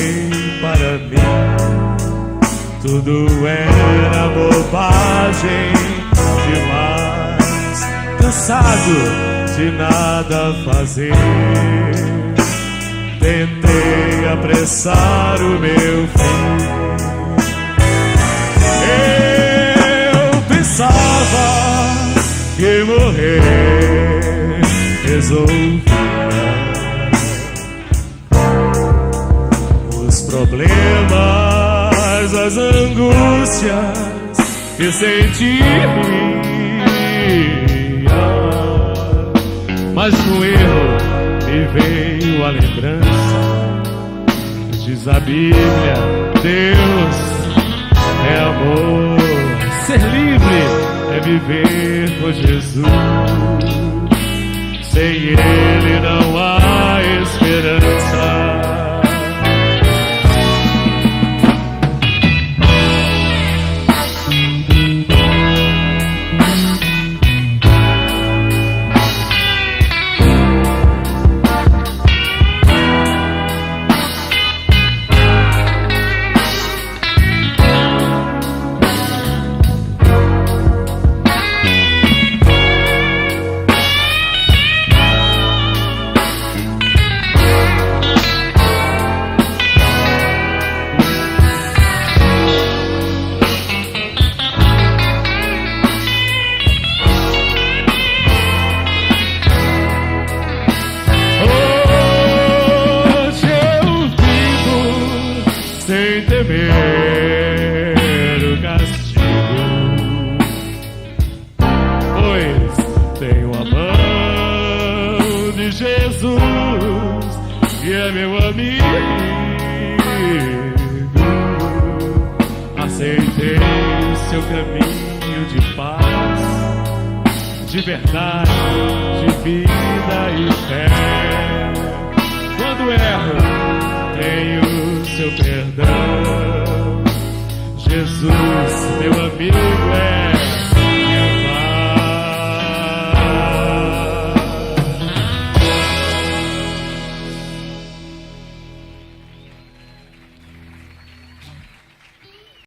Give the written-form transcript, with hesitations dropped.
pensei para mim, tudo era bobagem demais. Cansado de nada fazer, tentei apressar o meu fim. Eu pensava que morrer resolvia os problemas, as angústias que sentia. Mas no erro me veio a lembrança. Diz a Bíblia, Deus é amor. Ser livre é viver com Jesus. Sem Ele não há esperança. De verdade, de vida e fé. Quando erro, tenho seu perdão. Jesus, meu amigo, é